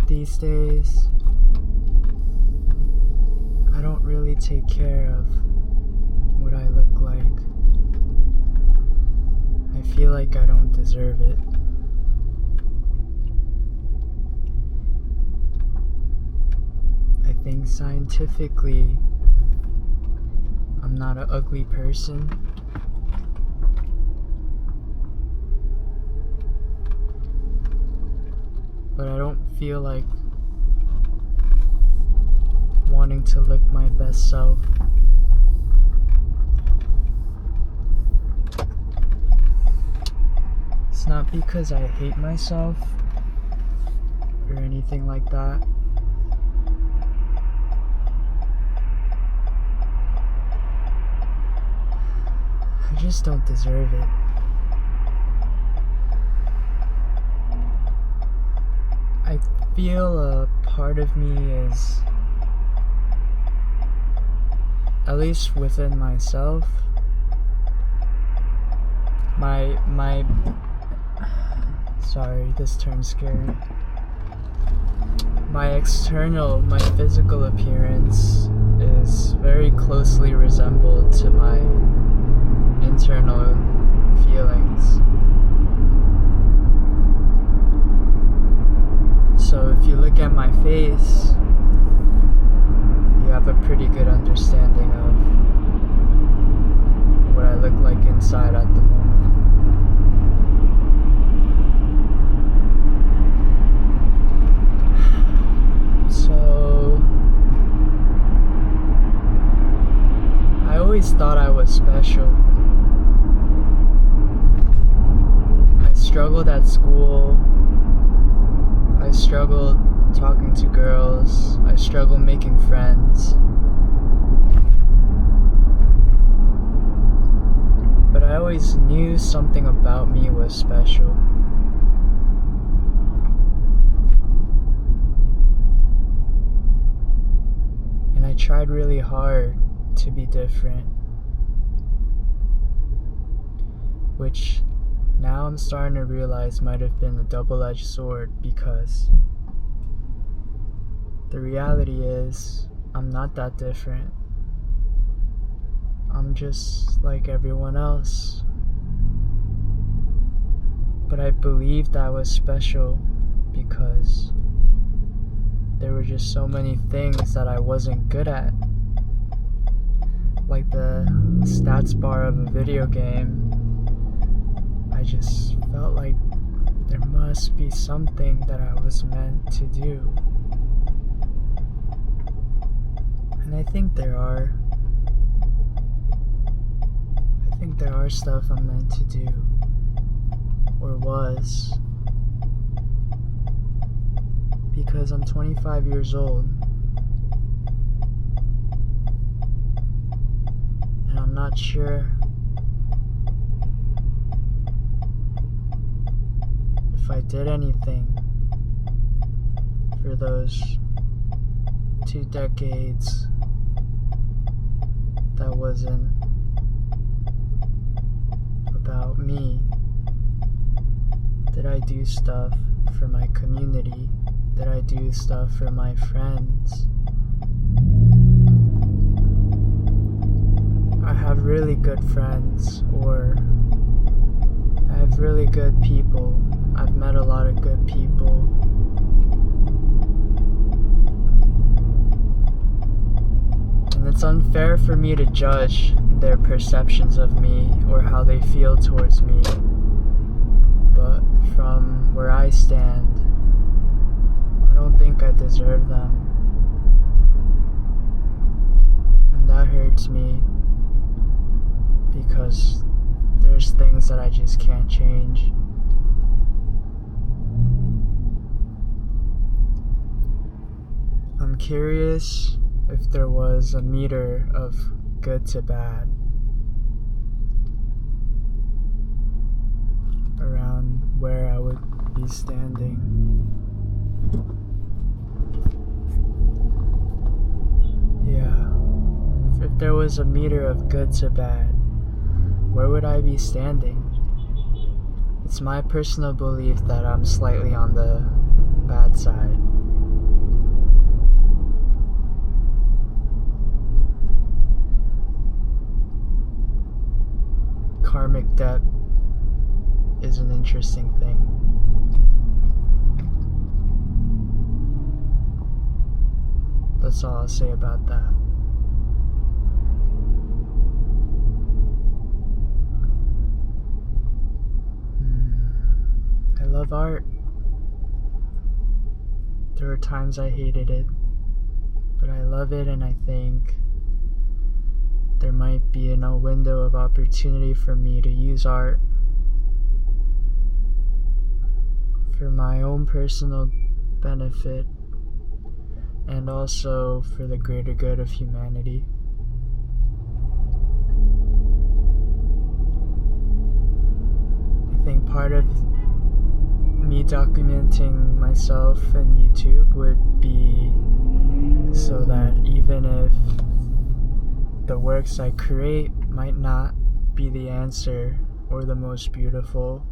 These days, I don't really take care of what I look like. I feel like I don't deserve it. I think scientifically, I'm not an ugly person. But I don't feel like wanting to look my best self. It's not because I hate myself or anything like that. I just don't deserve it. I feel a part of me is, at least within myself, sorry, this turned scary. My physical appearance is very closely resembled to my internal feelings. So if you look at my face, you have a pretty good understanding of what I look like inside at the moment. So I always thought I was special. I struggled at school. I struggled talking to girls. I struggled making friends. But I always knew something about me was special. And I tried really hard to be different. Which now I'm starting to realize might have been a double-edged sword, because the reality is I'm not that different. I'm just like everyone else. But I believed I was special because there were just so many things that I wasn't good at. Like the stats bar of a video game. I just felt like there must be something that I was meant to do. And I think there are. I think there are stuff I'm meant to do. Or was. Because I'm 25 years old. And I'm not sure if I did anything for those 2 decades that wasn't about me. Did I do stuff for my community? Did I do stuff for my friends? I have really good friends, or I have really good people. I've met a lot of good people. And it's unfair for me to judge their perceptions of me or how they feel towards me. But from where I stand, I don't think I deserve them. And that hurts me because there's things that I just can't change. I'm curious if there was a meter of good to bad around where I would be standing. Yeah, if there was a meter of good to bad, where would I be standing? It's my personal belief that I'm slightly on the bad side. Karmic debt is an interesting thing. That's all I'll say about that. I love art. There are times I hated it, but I love it, and I think there might be a window of opportunity for me to use art for my own personal benefit and also for the greater good of humanity. I think part of me documenting myself in YouTube would be so that even if the works I create might not be the answer or the most beautiful,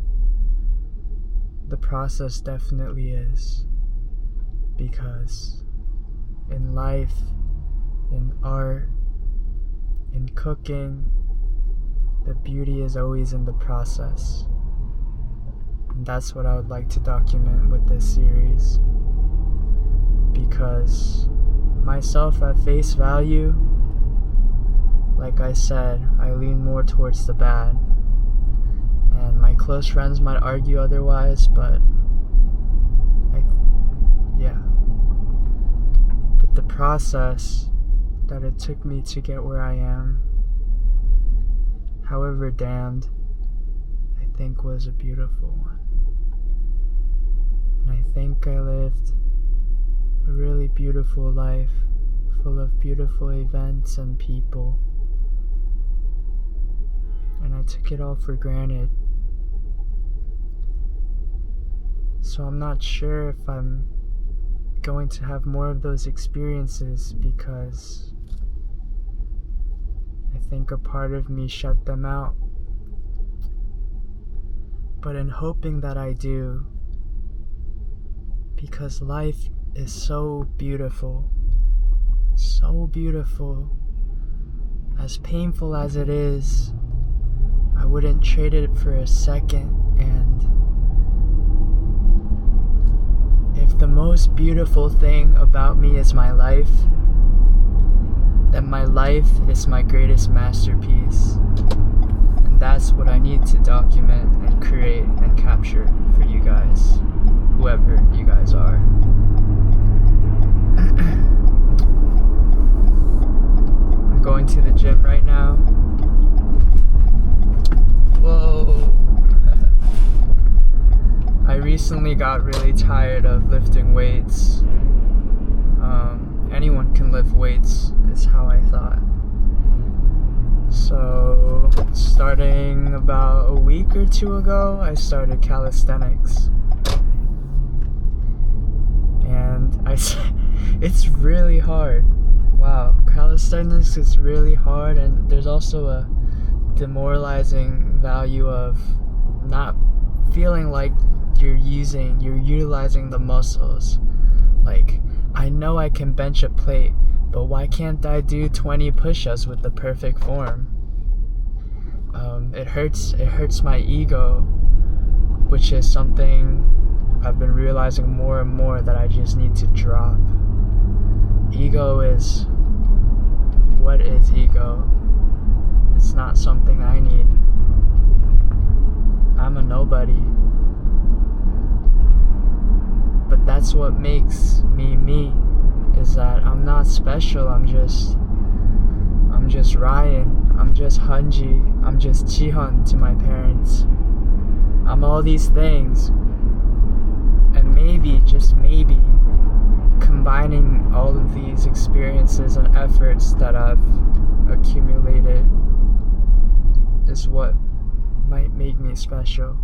the process definitely is. Because in life, in art, in cooking, the beauty is always in the process. And that's what I would like to document with this series. Because myself at face value, like I said, I lean more towards the bad. And my close friends might argue otherwise, but the process that it took me to get where I am, however damned, I think was a beautiful one. And I think I lived a really beautiful life, full of beautiful events and people. And I took it all for granted. So I'm not sure if I'm going to have more of those experiences, because I think a part of me shut them out. But in hoping that I do, because life is so beautiful, as painful as it is, I wouldn't trade it for a second. And if the most beautiful thing about me is my life, then my life is my greatest masterpiece. And that's what I need to document and create and capture for you guys, whoever you guys are. I'm going to the gym right now. Whoa. I recently got really tired of lifting weights. Anyone can lift weights, is how I thought. So, starting about a week or two ago, I started calisthenics. And it's really hard. Wow, calisthenics is really hard, and there's also a demoralizing value of not feeling like you're utilizing the muscles. Like, I know I can bench a plate, but why can't I do 20 push-ups with the perfect form? It hurts my ego, which is something I've been realizing more and more that I just need to drop. Ego is, what is ego? It's not something I need. I'm a nobody. But that's what makes me me, is that I'm not special. I'm just Ryan. I'm just Hunji. I'm just Chihun to my parents. I'm all these things. And maybe, just maybe, combining all of these experiences and efforts that I've accumulated is what might make me special.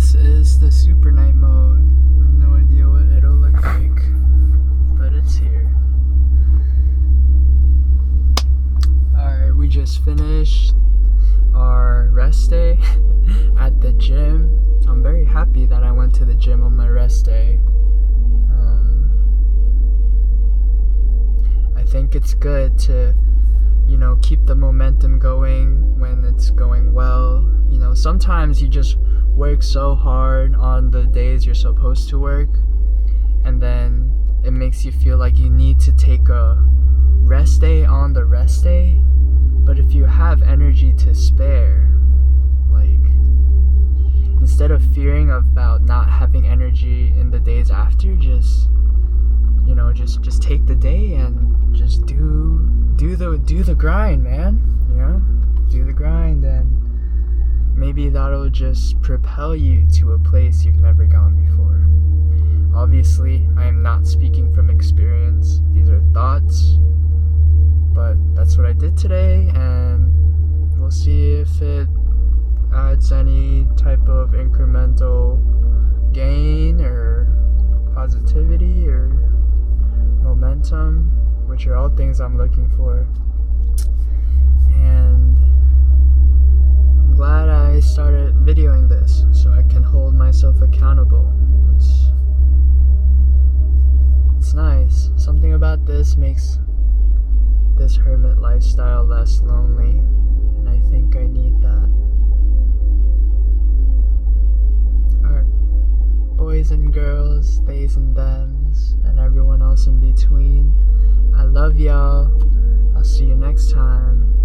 this is the super night mode. I have no idea what it'll look like, but it's here. Alright, we just finished our rest day at the gym. I'm very happy that I went to the gym on my rest day. I think it's good to, keep the momentum going when it's going well. Sometimes you just work so hard on the days you're supposed to work, and then it makes you feel like you need to take a rest day on the rest day. But if you have energy to spare, instead of fearing about not having energy in the days after, just take the day and just do the grind, man. Do the grind, and maybe that'll just propel you to a place you've never gone before. Obviously, I am not speaking from experience. These are thoughts, but that's what I did today, and we'll see if it adds any type of incremental gain or positivity or momentum, which are all things I'm looking for. And I'm glad I started videoing this so I can hold myself accountable. It's nice. Something about this makes this hermit lifestyle less lonely, and I think I need that. Alright, boys and girls, theys and thems, and everyone else in between, I love y'all. I'll see you next time.